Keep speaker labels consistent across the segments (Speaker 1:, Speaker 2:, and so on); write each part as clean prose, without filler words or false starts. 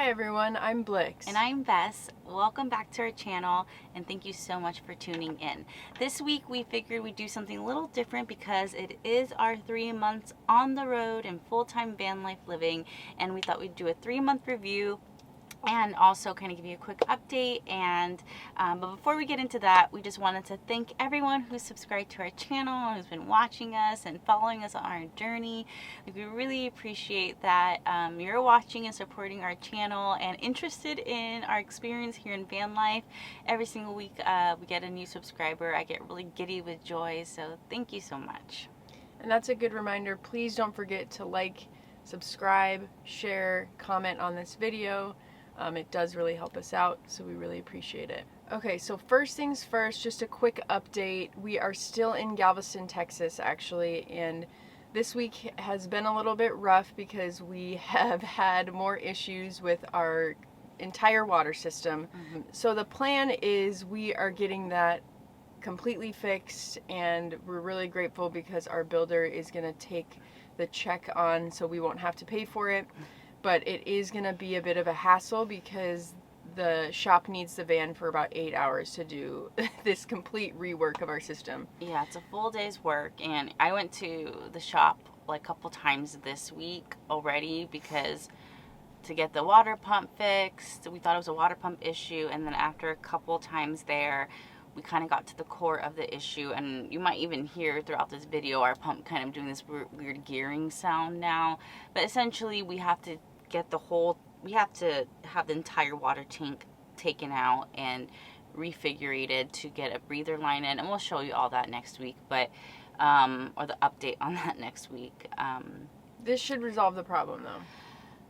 Speaker 1: Hi everyone, I'm Blix.
Speaker 2: And I'm Bess. Welcome back to our channel and thank you so much for tuning in. This week we figured we'd do something a little different because it is our 3 months on the road and full-time van life living, and we thought we'd do a 3-month review and also kind of give you a quick update. And but before we get into that, we just wanted to thank everyone who's subscribed to our channel, who's been watching us and following us on our journey. We really appreciate that you're watching and supporting our channel and interested in our experience here in van life. Every single week we get a new subscriber. I get really giddy with joy, so thank you so much.
Speaker 1: And that's a good reminder. Please don't forget to like, subscribe, share, comment on this video. It does really help us out, so we really appreciate it. Okay, so first things first, just a quick update. We are still in Galveston, Texas, actually, and this week has been a little bit rough because we have had more issues with our entire water system. So the plan is we are getting that completely fixed, and we're really grateful because our builder is going to take the check on, so we won't have to pay for it. But it is going to be a bit of a hassle because the shop needs the van for about 8 hours to do this complete rework of our system.
Speaker 2: Yeah, it's a full day's work, and I went to the shop like a couple times this week already because to get the water pump fixed, we thought it was a water pump issue, and then after a couple times there, we kind of got to the core of the issue. And you might even hear throughout this video our pump kind of doing this weird gearing sound now. But essentially we have to get we have to have the entire water tank taken out and refigurated to get a breather line in, and we'll show you all that next week, but or the update on that next week.
Speaker 1: This should resolve the problem though.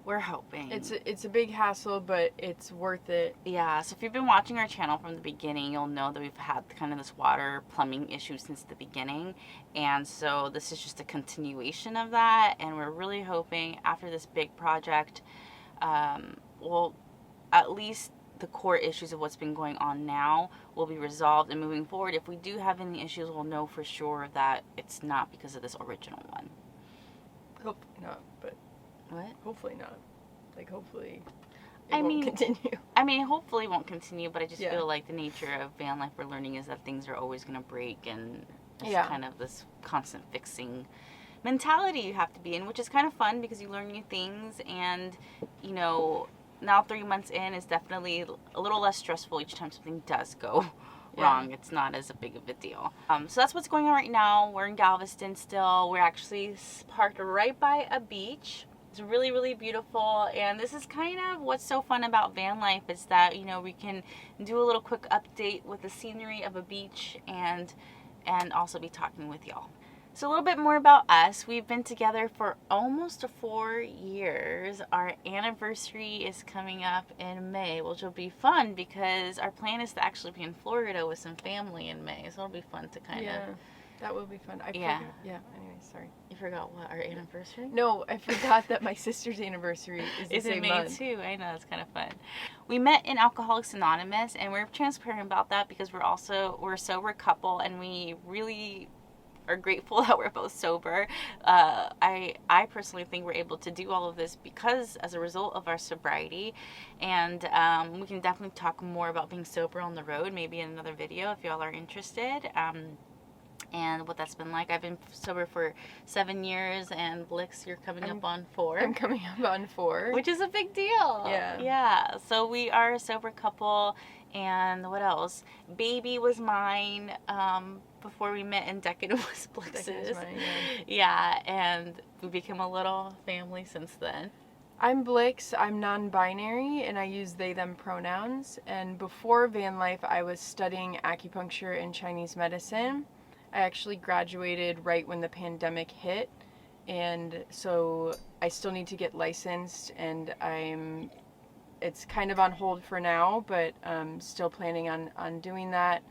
Speaker 2: We're hoping.
Speaker 1: It's a big hassle, but it's worth it.
Speaker 2: Yeah, so if you've been watching our channel from the beginning, you'll know that we've had kind of this water plumbing issue since the beginning. And so this is just a continuation of that. And we're really hoping after this big project, well, at least the core issues of what's been going on now will be resolved. And moving forward, if we do have any issues, we'll know for sure that it's not because of this original one.
Speaker 1: Hopefully not, but...
Speaker 2: What?
Speaker 1: Hopefully not. Like, hopefully it won't continue.
Speaker 2: I mean, hopefully it won't continue, but I just feel like the nature of van life we're learning is that things are always going to break, and it's kind of this constant fixing mentality you have to be in, which is kind of fun because you learn new things. And, you know, now 3 months in is definitely a little less stressful each time something does go wrong. It's not as big of a deal. So that's what's going on right now. We're in Galveston still. We're actually parked right by a beach. It's really, really beautiful, and this is kind of what's so fun about van life is that, you know, we can do a little quick update with the scenery of a beach and also be talking with y'all. So a little bit more about us. We've been together for almost 4 years. Our anniversary is coming up in May, which will be fun because our plan is to actually be in Florida with some family in May, so it'll be fun to kind of...
Speaker 1: That will be fun. Anyway, sorry.
Speaker 2: You forgot what, our anniversary?
Speaker 1: No, I forgot that my sister's anniversary is the same month.
Speaker 2: It's in May too. I know, it's kind of fun. We met in Alcoholics Anonymous, and we're transparent about that because we're a sober couple, and we really are grateful that we're both sober. I personally think we're able to do all of this because as a result of our sobriety, and we can definitely talk more about being sober on the road, maybe in another video if y'all are interested. And what that's been like. I've been sober for 7 years, and Blix, you're coming up on 4.
Speaker 1: I'm coming up on 4.
Speaker 2: Which is a big deal. Yeah. So we are a sober couple, and what else? Baby was mine before we met, and Deccan was Blix's. Yeah, and we became a little family since then.
Speaker 1: I'm Blix. I'm non-binary, and I use they, them pronouns. And before van life, I was studying acupuncture and Chinese medicine. I actually graduated right when the pandemic hit, and so I still need to get licensed, and it's kind of on hold for now, but I'm still planning on doing that.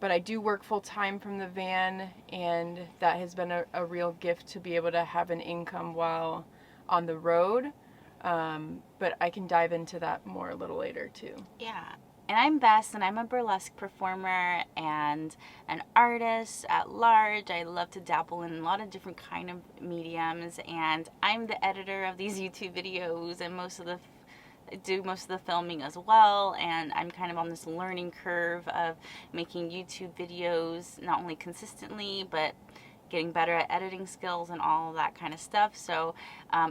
Speaker 1: But I do work full-time from the van, and that has been a real gift to be able to have an income while on the road. But I can dive into that more a little later too.
Speaker 2: Yeah. And I'm Bess, and I'm a burlesque performer and an artist at large. I love to dabble in a lot of different kind of mediums, and I'm the editor of these YouTube videos, and most of the do most of the filming as well, and I'm kind of on this learning curve of making YouTube videos, not only consistently, but getting better at editing skills and all of that kind of stuff. So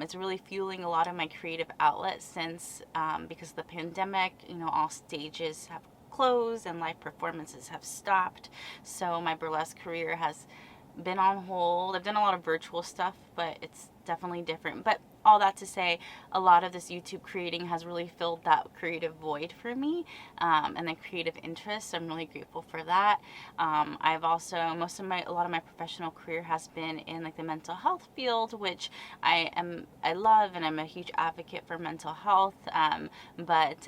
Speaker 2: it's really fueling a lot of my creative outlets since because of the pandemic, all stages have closed and live performances have stopped. So my burlesque career has been on hold. I've done a lot of virtual stuff, but it's definitely different. But all that to say, a lot of this YouTube creating has really filled that creative void for me, and the creative interest. So I'm really grateful for that. I've also, a lot of my professional career has been in like the mental health field, which I love, and I'm a huge advocate for mental health. But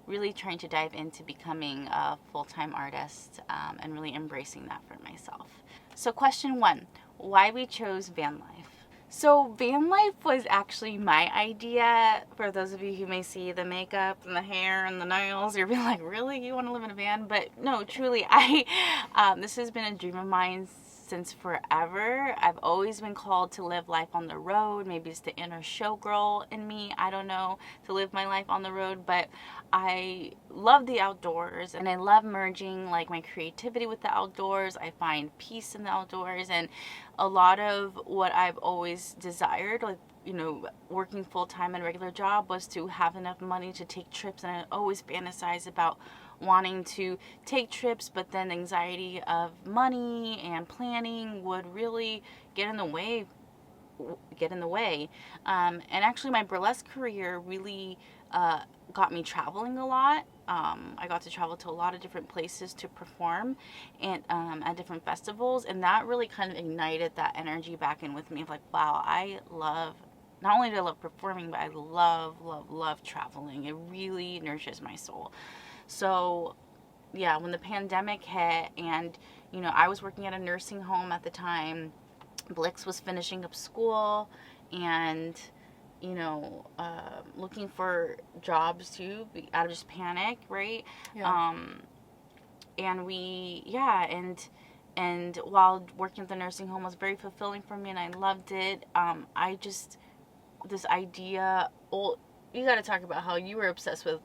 Speaker 2: really trying to dive into becoming a full-time artist, and really embracing that for myself. So question 1, why we chose van life. So van life was actually my idea. For those of you who may see the makeup and the hair and the nails, you're being like, really? You want to live in a van? But no, truly, this has been a dream of mine since forever. I've always been called to live life on the road. Maybe it's the inner showgirl in me, I don't know, to live my life on the road. But I love the outdoors, and I love merging like my creativity with the outdoors. I find peace in the outdoors, and a lot of what I've always desired, like working full-time and regular job, was to have enough money to take trips. And I always fantasize about wanting to take trips, but then anxiety of money and planning would really get in the way. And actually my burlesque career really got me traveling a lot. I got to travel to a lot of different places to perform, and at different festivals, and that really kind of ignited that energy back in with me of like, wow, not only do I love performing, but I love traveling. It really nourishes my soul. So yeah, when the pandemic hit, and I was working at a nursing home at the time, Blix was finishing up school, and looking for jobs too, out of just panic, right?
Speaker 1: Yeah.
Speaker 2: And while working at the nursing home was very fulfilling for me, and I loved it, this idea, you got to talk about how you were obsessed with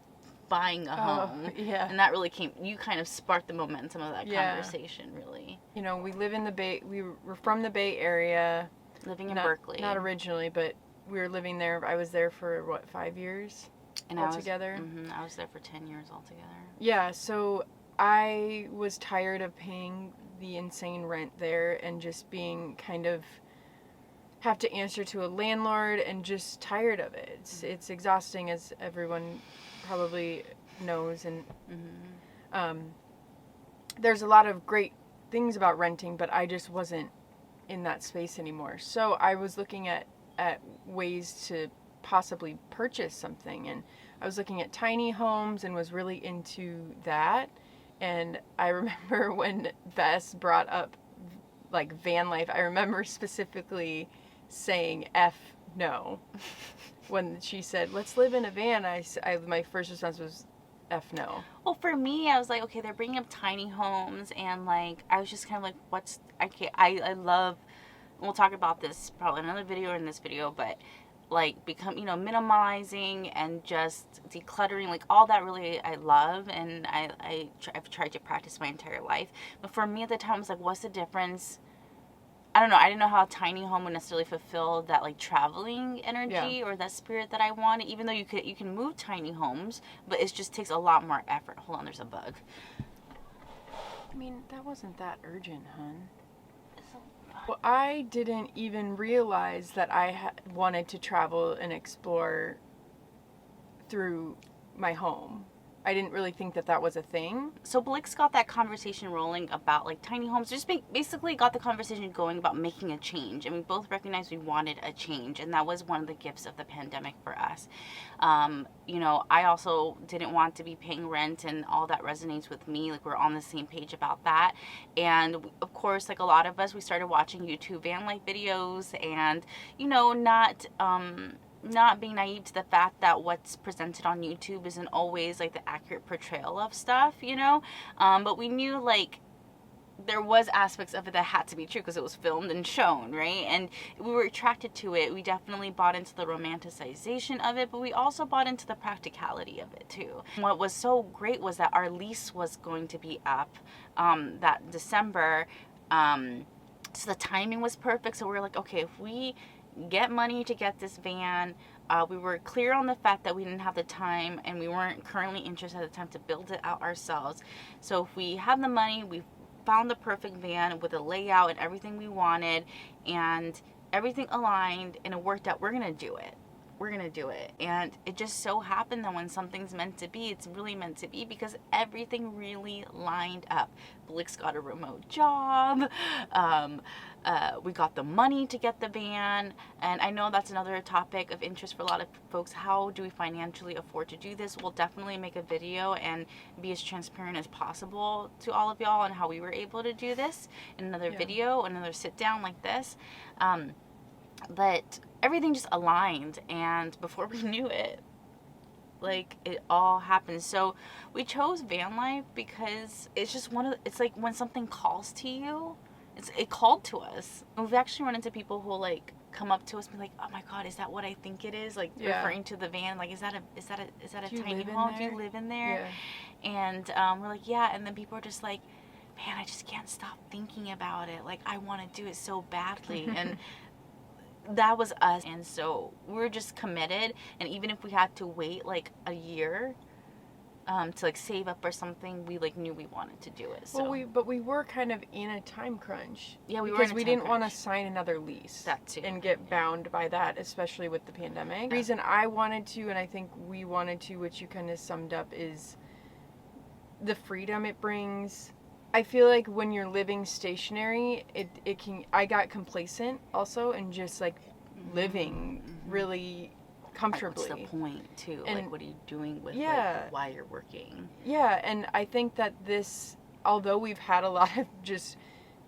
Speaker 2: buying a home.
Speaker 1: Yeah.
Speaker 2: And that really you kind of sparked the momentum of that conversation, really.
Speaker 1: We live in the Bay, we were from the Bay Area.
Speaker 2: Living in Berkeley.
Speaker 1: Not originally, but we were living there. I was there for 5 years altogether?
Speaker 2: I was there for 10 years altogether.
Speaker 1: Yeah, so I was tired of paying the insane rent there and just being kind of have to answer to a landlord, and just tired of it. It's exhausting, as everyone probably knows, and there's a lot of great things about renting, but I just wasn't in that space anymore. So I was looking at ways to possibly purchase something, and I was looking at tiny homes and was really into that. And I remember when Bess brought up like van life, I remember specifically saying F no. When she said, let's live in a van, my first response was F no.
Speaker 2: Well, for me, I was like, okay, they're bringing up tiny homes, and like, I was just kind of like, I love, we'll talk about this probably in another video or in this video, but like minimalizing and just decluttering, like all that really I love, and I've tried to practice my entire life. But for me at the time, I was like, what's the difference? I don't know. I didn't know how a tiny home would necessarily fulfill that like traveling energy or that spirit that I wanted. Even though you can move tiny homes, but it just takes a lot more effort. Hold on, there's a bug.
Speaker 1: I mean, that wasn't that urgent, hon. Well, I didn't even realize that I wanted to travel and explore through my home. I didn't really think that was a thing.
Speaker 2: So Blix got that conversation rolling about like tiny homes. Just basically got the conversation going about making a change. And we both recognized we wanted a change. And that was one of the gifts of the pandemic for us. I also didn't want to be paying rent, and all that resonates with me. Like, we're on the same page about that. And of course, like a lot of us, we started watching YouTube van life videos, and, not being naive to the fact that what's presented on YouTube isn't always like the accurate portrayal of stuff, but we knew like there was aspects of it that had to be true because it was filmed and shown, right? And we were attracted to it. We definitely bought into the romanticization of it, but we also bought into the practicality of it too. What was so great was that our lease was going to be up that December. So the timing was perfect. So we were like, okay, if we get money to get this van, we were clear on the fact that we didn't have the time and we weren't currently interested at the time to build it out ourselves. So if we had the money, we found the perfect van with a layout and everything we wanted, and everything aligned and it worked out. We're going to do it. We're going to do it. And it just so happened that when something's meant to be, it's really meant to be because everything really lined up. Blix got a remote job. We got the money to get the van. And I know that's another topic of interest for a lot of folks. How do we financially afford to do this? We'll definitely make a video and be as transparent as possible to all of y'all on how we were able to do this in another video, another sit down like this. But everything just aligned, and before we knew it, like, it all happened. So we chose van life because it's just it's like when something calls to you, it called to us. We've actually run into people who like come up to us and be like, oh my God, is that what I think it is? Like referring to the van, like, is that a tiny home? Do you live in there? Yeah. And we're like, yeah. And then people are just like, man, I just can't stop thinking about it. Like, I want to do it so badly. And that was us. And so we're just committed. And even if we had to wait like a year to like save up or something, we like knew we wanted to do it. So.
Speaker 1: Well, we were kind of in a time crunch.
Speaker 2: Yeah, we were
Speaker 1: because we didn't want to sign another lease.
Speaker 2: That too.
Speaker 1: And get bound by that, especially with the pandemic. The reason I wanted to, and I think we wanted to, which you kind of summed up, is the freedom it brings. I feel like when you're living stationary, it can. I got complacent also, and just like living really comfortably.
Speaker 2: What's the point too?
Speaker 1: And,
Speaker 2: like, what are you doing with like, why you're working?
Speaker 1: Yeah, and I think that this, although we've had a lot of just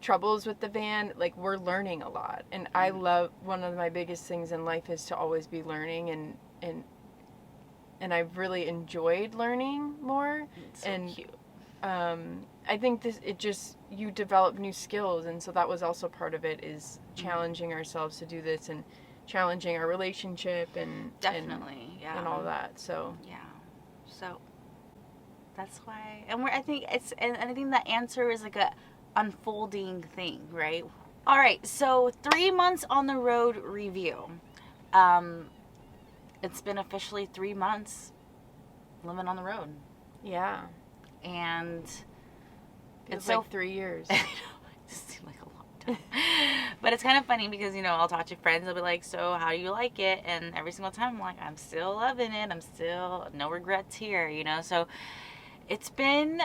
Speaker 1: troubles with the van, like, we're learning a lot, and I love, one of my biggest things in life is to always be learning, and I've really enjoyed learning more.
Speaker 2: It's so cute.
Speaker 1: I think you develop new skills, and so that was also part of it, is challenging ourselves to do this and challenging our relationship and
Speaker 2: definitely
Speaker 1: and all that. So
Speaker 2: so that's why, and I think that answer is like a unfolding thing, right? All right, so 3 months on the road review. It's been officially 3 months living on the road.
Speaker 1: Yeah.
Speaker 2: And
Speaker 1: it's like 3 years.
Speaker 2: I know, it just seemed like a long time. But it's kind of funny because, I'll talk to friends. They'll be like, so how do you like it? And every single time I'm like, I'm still loving it. I'm still, no regrets here, So it's been,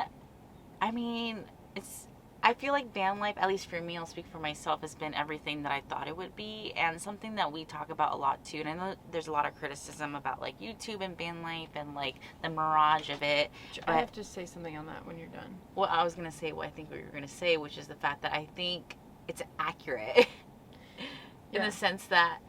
Speaker 2: I feel like van life, at least for me, I'll speak for myself, has been everything that I thought it would be, and something that we talk about a lot too. And I know there's a lot of criticism about like YouTube and van life and like the mirage of it.
Speaker 1: I have to say something on that when you're done.
Speaker 2: Well, I was going to say what I think what you were going to say, which is the fact that I think it's accurate in the sense that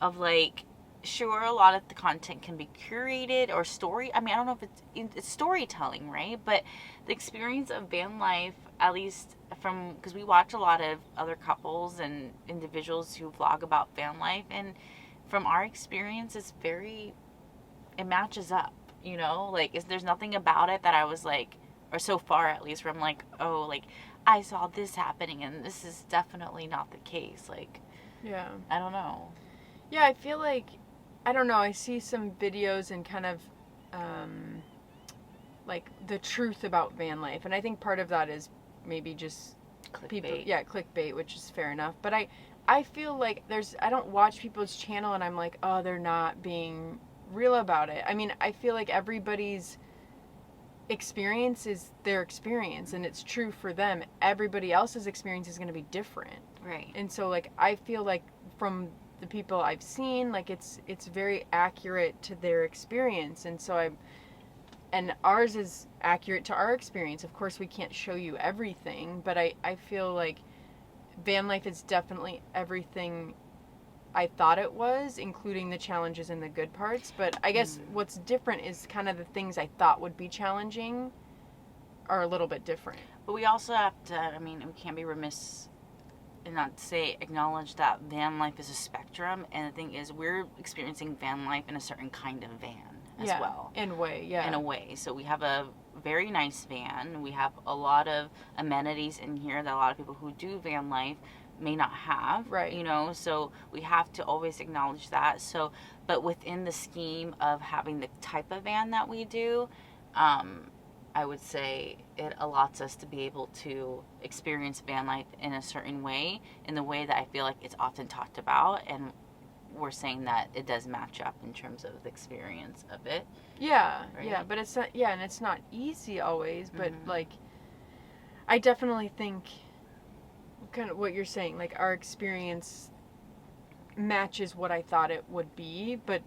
Speaker 2: of like, sure, a lot of the content can be curated or I don't know if it's storytelling, right? But the experience of van life, at least because we watch a lot of other couples and individuals who vlog about van life, and from our experience, it matches up, like there's nothing about it that I was like, or so far at least, where I'm like, oh, like I saw this happening and this is definitely not the case. Like,
Speaker 1: yeah,
Speaker 2: I don't know.
Speaker 1: Yeah, I feel like, I don't know, I see some videos and kind of like the truth about van life, and I think part of that is maybe just
Speaker 2: clickbait.
Speaker 1: Clickbait, which is fair enough. But I feel like I don't watch people's channel and I'm like, oh, they're not being real about it. I mean, I feel like everybody's experience is their experience, and it's true for them. Everybody else's experience is going to be different.
Speaker 2: Right.
Speaker 1: And so like, I feel like from the people I've seen, like it's very accurate to their experience, and so and ours is accurate to our experience. Of course, we can't show you everything, but I feel like van life is definitely everything I thought it was, including the challenges and the good parts. But I guess what's different is kind of the things I thought would be challenging are a little bit different.
Speaker 2: But we also have to, I mean, we can't be remiss and not say, acknowledge that van life is a spectrum. And the thing is, we're experiencing van life in a certain kind of van as well.
Speaker 1: In a way, yeah.
Speaker 2: In a way. So we have a very nice van. We have a lot of amenities in here that a lot of people who do van life may not have.
Speaker 1: Right.
Speaker 2: You know, so we have to always acknowledge that. So, but within the scheme of having the type of van that we do, I would say it allows us to be able to experience van life in a certain way, in the way that I feel like it's often talked about, and we're saying that it does match up in terms of the experience of it.
Speaker 1: Yeah,
Speaker 2: right?
Speaker 1: yeah, but it's not, yeah, and it's not easy always, but like, I definitely think kind of what you're saying, like our experience matches what I thought it would be, but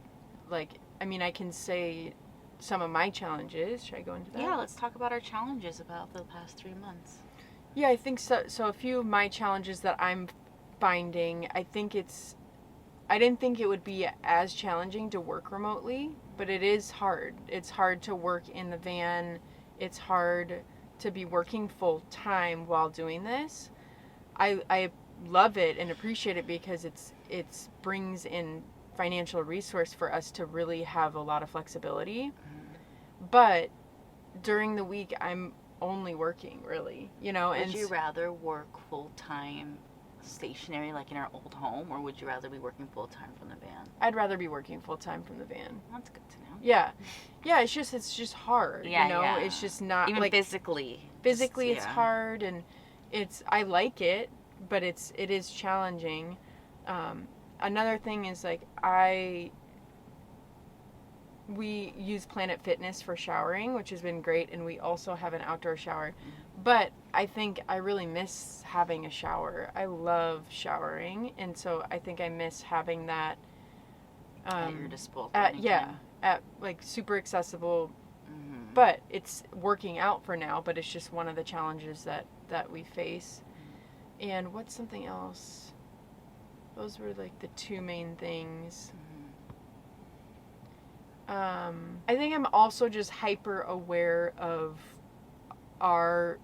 Speaker 1: like, I mean, I can say some of my challenges. Should I go into that?
Speaker 2: Yeah, let's talk about our challenges about the past 3 months.
Speaker 1: Yeah, I think so. So a few of my challenges that I'm finding, I didn't think it would be as challenging to work remotely, but it is hard. It's hard to work in the van. It's hard to be working full time while doing this. I love it and appreciate it because it's brings in financial resource for us to really have a lot of flexibility. But during the week, I'm only working, really, you know.
Speaker 2: Would you rather work full time stationary, like in our old home, or would you rather be working full time from the van?
Speaker 1: I'd rather be working full time from the van.
Speaker 2: That's good to know.
Speaker 1: Yeah, it's just hard.
Speaker 2: Yeah,
Speaker 1: you know,
Speaker 2: yeah.
Speaker 1: it's just not
Speaker 2: even
Speaker 1: like
Speaker 2: physically.
Speaker 1: It's hard, and I like it, but it is challenging. Another thing is like we use Planet Fitness for showering, which has been great, and we also have an outdoor shower. But I think I really miss having a shower. I love showering, and so I think I miss having that
Speaker 2: at your disposal.
Speaker 1: At like super accessible. But it's working out for now, but it's just one of the challenges that we face. And what's something else? Those were like the two main things. I think I'm also just hyper aware of our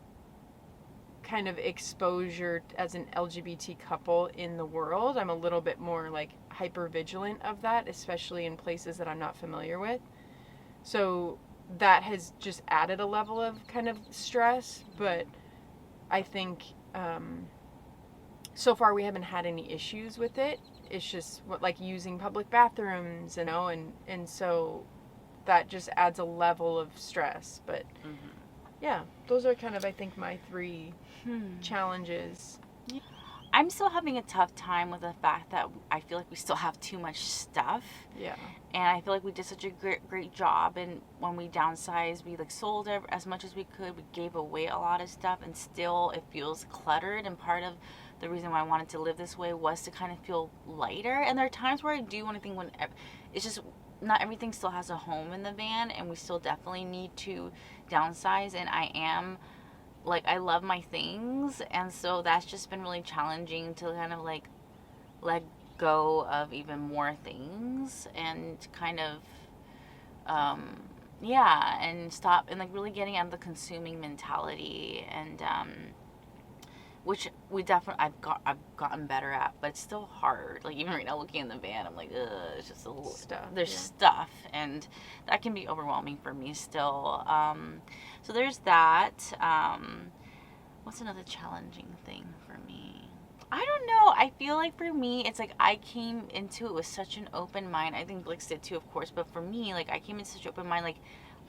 Speaker 1: kind of exposure as an LGBT couple in the world. I'm a little bit more like hyper vigilant of that, especially in places that I'm not familiar with. So that has just added a level of kind of stress, but I think so far we haven't had any issues with it. It's just like using public bathrooms, you know, and so that just adds a level of stress. But yeah, those are kind of, I think, my 3 challenges.
Speaker 2: I'm still having a tough time with the fact that I feel like we still have too much stuff.
Speaker 1: Yeah.
Speaker 2: And I feel like we did such a great job, and when we downsized, we like sold as much as we could. We gave away a lot of stuff, and still it feels cluttered. And part of the reason why I wanted to live this way was to kind of feel lighter. And there are times where I do want to think, when it's just not everything still has a home in the van, and we still definitely need to downsize. And I love my things, and so that's just been really challenging to kind of like let go of even more things, and kind of and stop, and like really getting out of the consuming mentality, and which we definitely I've gotten better at, but it's still hard. Like even right now, looking in the van, I'm like, it's just a little
Speaker 1: stuff.
Speaker 2: There's stuff, and that can be overwhelming for me still. So there's that. What's another challenging thing for me? I don't know. I feel like for me, it's like I came into it with such an open mind. I think Blix did too, of course. But for me, like I came into such an open mind. Like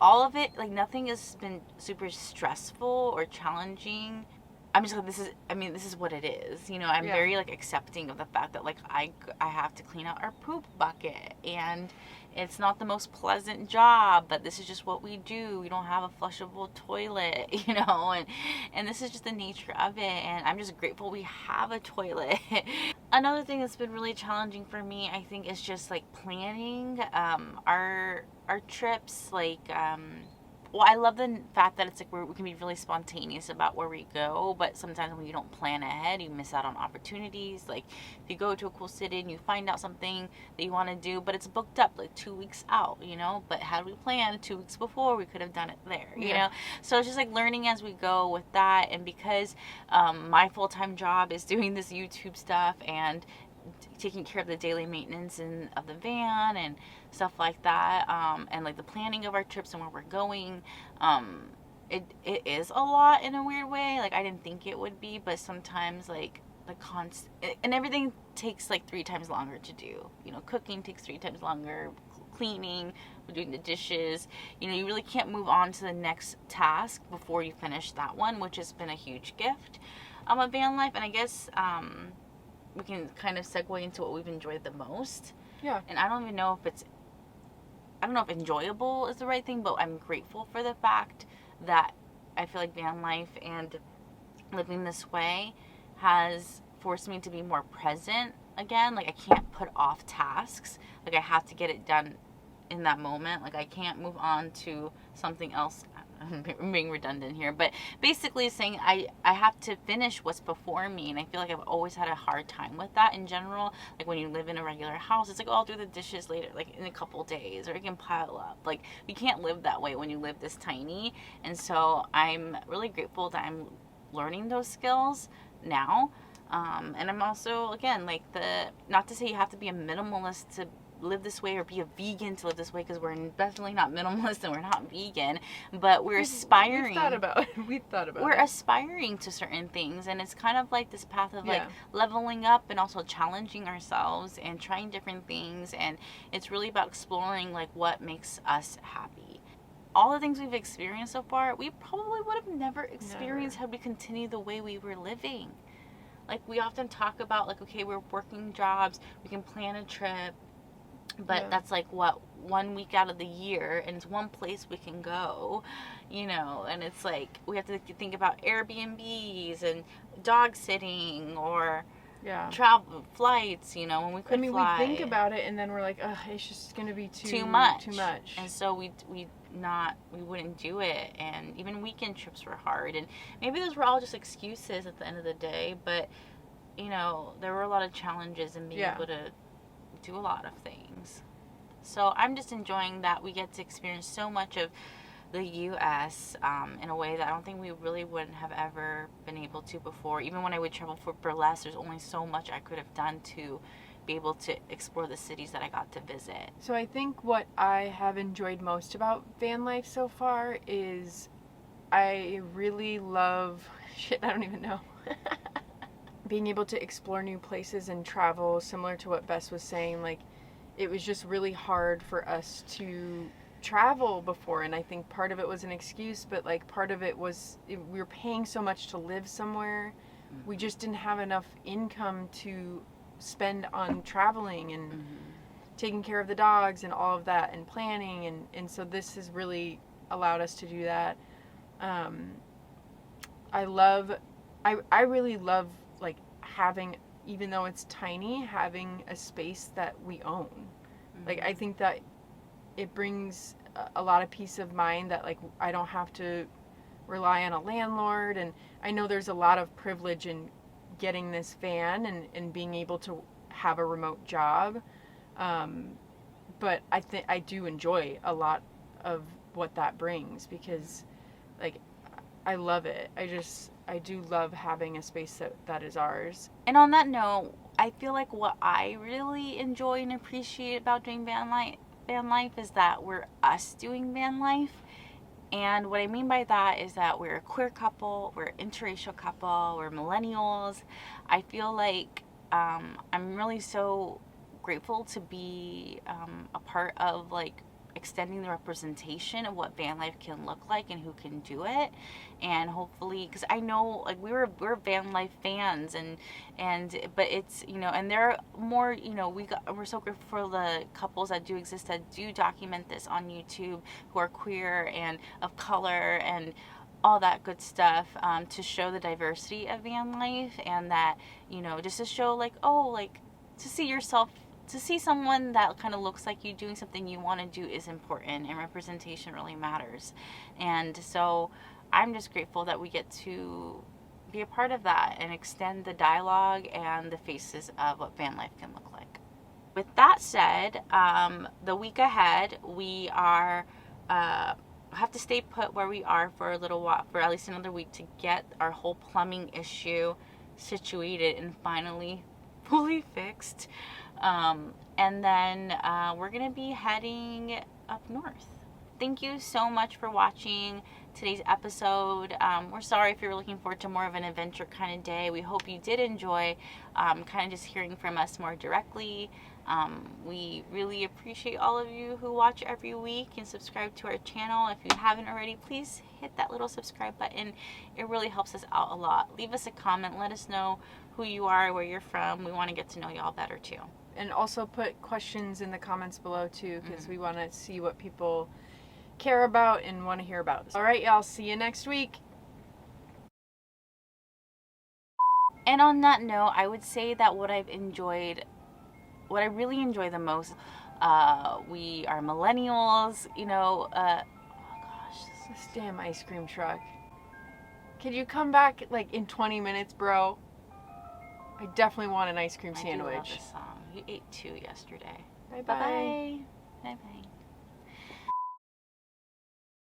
Speaker 2: all of it, like nothing has been super stressful or challenging. I'm just like, this is what it is. You know, I'm very like accepting of the fact that like I have to clean out our poop bucket, and it's not the most pleasant job, but this is just what we do. We don't have a flushable toilet, you know, and this is just the nature of it, and I'm just grateful we have a toilet. Another thing that's been really challenging for me, I think, is just like planning our trips, like well, I love the fact that it's like we can be really spontaneous about where we go, but sometimes when you don't plan ahead, you miss out on opportunities. Like if you go to a cool city and you find out something that you want to do, but it's booked up like 2 weeks out, you know, but had we planned 2 weeks before, we could have done it there, you know? So it's just like learning as we go with that. And because my full-time job is doing this YouTube stuff and taking care of the daily maintenance of the van and stuff like that, and like the planning of our trips and where we're going, it is a lot in a weird way. Like I didn't think it would be, but sometimes like the and everything takes like 3 times longer to do. You know, cooking takes 3 times longer, cleaning, doing the dishes. You know, you really can't move on to the next task before you finish that one, which has been a huge gift of van life. And I guess we can kind of segue into what we've enjoyed the most.
Speaker 1: Yeah.
Speaker 2: And I don't even know if I don't know if enjoyable is the right thing, but I'm grateful for the fact that I feel like van life and living this way has forced me to be more present again. Like I can't put off tasks. Like I have to get it done in that moment. Like I can't move on to something else. I'm being redundant here, but basically saying I have to finish what's before me, and I feel like I've always had a hard time with that in general. Like when you live in a regular house, it's like, oh, I'll do the dishes later, like in a couple days, or it can pile up. Like you can't live that way when you live this tiny. And so I'm really grateful that I'm learning those skills now. And I'm also, again, like not to say you have to be a minimalist to live this way or be a vegan to live this way, because we're definitely not minimalist and we're not vegan, but we're aspiring. We've thought about we're aspiring to certain things, and it's kind of like this path of like leveling up and also challenging ourselves and trying different things, and it's really about exploring like what makes us happy. All the things we've experienced so far, we probably would have never experienced had we continued the way we were living. Like we often talk about like, okay, we're working jobs, we can plan a trip, but that's like what 1 week out of the year, and it's one place we can go, you know, and it's like we have to think about Airbnbs and dog sitting or travel flights, you know, when we could fly.
Speaker 1: We think about it and then we're like, ugh, it's just gonna be too much,
Speaker 2: and so we wouldn't do it. And even weekend trips were hard, and maybe those were all just excuses at the end of the day, but you know, there were a lot of challenges in being able to do a lot of things. So I'm just enjoying that we get to experience so much of the U.S. In a way that I don't think we really wouldn't have ever been able to before. Even when I would travel for burlesque, there's only so much I could have done to be able to explore the cities that I got to visit.
Speaker 1: So I think what I have enjoyed most about van life so far is I really love I don't even know. Being able to explore new places and travel, similar to what Bess was saying, like it was just really hard for us to travel before, and I think part of it was an excuse, but like part of it was we were paying so much to live somewhere, we just didn't have enough income to spend on traveling and taking care of the dogs and all of that and planning, and so this has really allowed us to do that. I really love like having, even though it's tiny, having a space that we own. Like I think that it brings a lot of peace of mind that like I don't have to rely on a landlord, and I know there's a lot of privilege in getting this van and being able to have a remote job, but I do enjoy a lot of what that brings, because like I love it. I do love having a space that is ours.
Speaker 2: And on that note, I feel like what I really enjoy and appreciate about doing van life is that we're us doing van life. And what I mean by that is that we're a queer couple, we're an interracial couple, we're millennials. I feel like I'm really so grateful to be a part of like extending the representation of what van life can look like and who can do it. And hopefully, because I know like we're van life fans, but it's, you know, and there are more, you know, we're so grateful for the couples that do exist that do document this on YouTube, who are queer and of color and all that good stuff, to show the diversity of van life, and that, you know, just to show like, oh, like to see yourself to see someone that kind of looks like you doing something you want to do is important, and representation really matters. And so I'm just grateful that we get to be a part of that and extend the dialogue and the faces of what van life can look like. With that said, the week ahead, we are have to stay put where we are for a little while, for at least another week, to get our whole plumbing issue situated and finally fully fixed. And then we're going to be heading up north. Thank you so much for watching today's episode. We're sorry if you're looking forward to more of an adventure kind of day. We hope you did enjoy kind of just hearing from us more directly. We really appreciate all of you who watch every week and subscribe to our channel. If you haven't already, please hit that little subscribe button. It really helps us out a lot. Leave us a comment. Let us know who you are, where you're from. We want to get to know y'all better too.
Speaker 1: And also put questions in the comments below too, because we want to see what people care about and want to hear about. All right, y'all. See you next week.
Speaker 2: And on that note, I would say that what I really enjoy the most, we are millennials, you know, oh gosh.
Speaker 1: This damn ice cream truck. Could you come back like in 20 minutes, bro? I definitely want an ice cream sandwich.
Speaker 2: I do love this song. You ate 2 yesterday.
Speaker 1: Bye-bye.
Speaker 2: Bye-bye.